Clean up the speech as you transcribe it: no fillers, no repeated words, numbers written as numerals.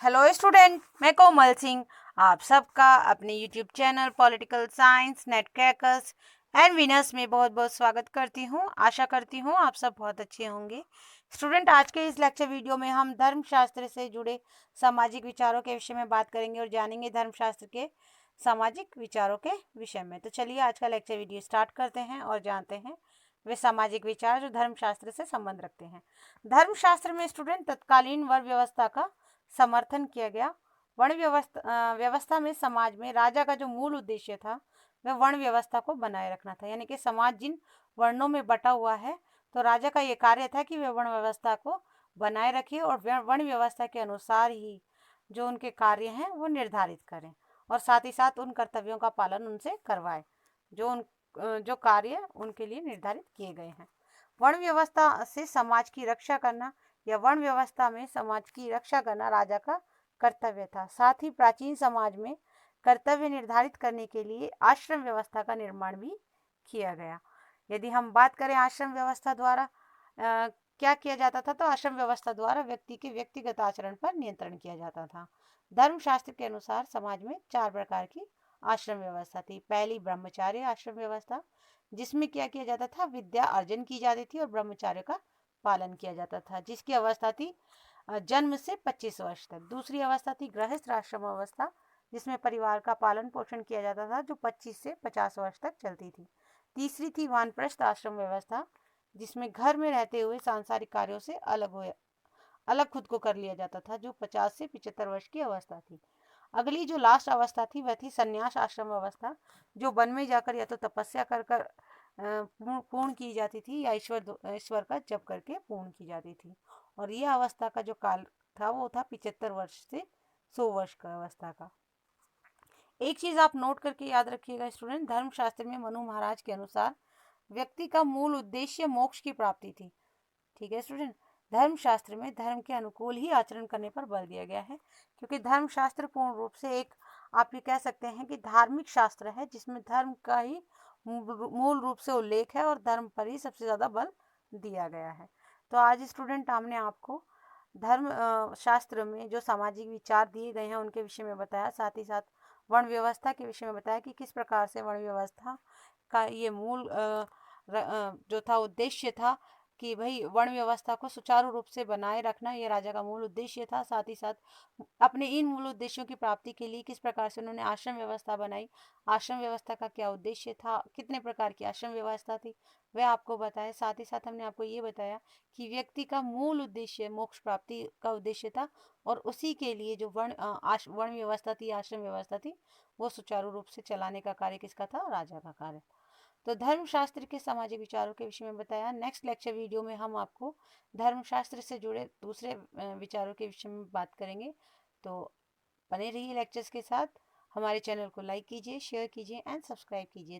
Hello student, मैं कोमल सिंह आप सबका अपने YouTube channel political science net crackers and winners में बहुत बहुत स्वागत करती हूँ। आशा करती हूँ आप सब बहुत अच्छे होंगे। स्टूडेंट, आज के इस लेक्चर वीडियो में हम धर्मशास्त्र से जुड़े सामाजिक विचारों के विषय में बात करेंगे और जानेंगे धर्मशास्त्र के सामाजिक विचारों के विषय में। तो चलिए आज का लेक्चर वीडियो स्टार्ट करते हैं और जानते हैं वे सामाजिक विचार जो धर्मशास्त्र से संबंध रखते हैं। धर्मशास्त्र में स्टूडेंट तत्कालीन वर्ण व्यवस्था का समर्थन किया गया। वर्ण व्यवस्था में समाज में राजा का जो मूल उद्देश्य था वह वर्ण व्यवस्था को बनाए रखना था, यानी कि समाज जिन वर्णों में बटा हुआ है तो राजा का ये कार्य था कि वह वर्ण व्यवस्था को बनाए रखे और वर्ण व्यवस्था के अनुसार ही जो उनके कार्य हैं वो निर्धारित करें और साथ ही साथ उन कर्तव्यों का पालन उनसे करवाए जो कार्य उनके लिए निर्धारित किए गए हैं। वर्ण व्यवस्था से समाज की रक्षा करना या वर्ण व्यवस्था में समाज की रक्षा करना राजा का कर्तव्य था। साथ ही प्राचीन समाज में कर्तव्य निर्धारित करने के लिए आश्रम व्यवस्था का निर्माण भी किया गया। यदि हम बात करें आश्रम व्यवस्था द्वारा क्या किया जाता था, तो आश्रम व्यवस्था द्वारा व्यक्ति के व्यक्तिगत आचरण पर नियंत्रण किया जाता था। धर्मशास्त्र के अनुसार समाज में 4 प्रकार की आश्रम व्यवस्था थी। पहली ब्रह्मचार्य आश्रम व्यवस्था, जिसमें क्या किया जाता था, विद्या अर्जन की जाती थी और ब्रह्मचार्य का पालन किया जाता था, जिसकी अवस्था थी जन्म से 25 वर्ष तक। दूसरी अवस्था थी गृहस्थ आश्रम अवस्था, जिसमें परिवार का पालन पोषण किया जाता था, जो 25 से 50 वर्ष तक चलती थी। तीसरी थी वानप्रस्थ आश्रम व्यवस्था, जिसमें घर में रहते हुए सांसारिक कार्यों से अलग खुद को कर लिया जाता था, जो 50 से 75 वर्ष की अवस्था थी। अगली जो लास्ट अवस्था थी वह थी संन्यास आश्रम अवस्था, जो वन में जाकर या तो तपस्या कर कर पूर्ण की जाती थी या ईश्वर का जप करके पूर्ण की जाती थी। और यह अवस्था का जो काल था वो था 75 वर्ष से 100 वर्ष का अवस्था का। एक चीज आप नोट करके याद रखिएगा स्टूडेंट, धर्मशास्त्र में मनु महाराज के अनुसार व्यक्ति का मूल उद्देश्य मोक्ष की प्राप्ति थी। ठीक है स्टूडेंट, धर्मशास्त्र में धर्म के अनुकूल ही आचरण करने पर बल दिया गया है, क्योंकि धर्मशास्त्र पूर्ण रूप से एक आप ये कह सकते हैं कि धार्मिक शास्त्र है, जिसमें धर्म का ही मूल रूप से उल्लेख है और धर्म पर ही सबसे ज़्यादा बल दिया गया है। तो आज स्टूडेंट हमने आपको धर्म शास्त्र में जो सामाजिक विचार दिए गए हैं उनके विषय में बताया, साथ ही साथ वर्ण व्यवस्था के विषय में बताया कि किस प्रकार से वर्ण व्यवस्था का ये मूल जो था उद्देश्य था कि भाई वर्ण व्यवस्था को सुचारू रूप से बनाए रखना ये राजा का मूल उद्देश्य था। साथ ही साथ अपने इन मूल उद्देश्यों की प्राप्ति के लिए किस प्रकार से उन्होंने आश्रम व्यवस्था बनाई, आश्रम व्यवस्था का क्या उद्देश्य था, कितने प्रकार की आश्रम व्यवस्था थी वह आपको बताया। साथ ही साथ हमने आपको ये बताया कि व्यक्ति का मूल उद्देश्य मोक्ष प्राप्ति का उद्देश्य था और उसी के लिए जो वर्ण व्यवस्था थी, आश्रम व्यवस्था थी, वो सुचारू रूप से चलाने का कार्य किसका था, राजा का कार्य। तो धर्मशास्त्र के सामाजिक विचारों के विषय में बताया। नेक्स्ट लेक्चर वीडियो में हम आपको धर्मशास्त्र से जुड़े दूसरे विचारों के विषय में बात करेंगे। तो बने रहिए लेक्चर्स के साथ। हमारे चैनल को लाइक कीजिए, शेयर कीजिए एंड सब्सक्राइब कीजिए।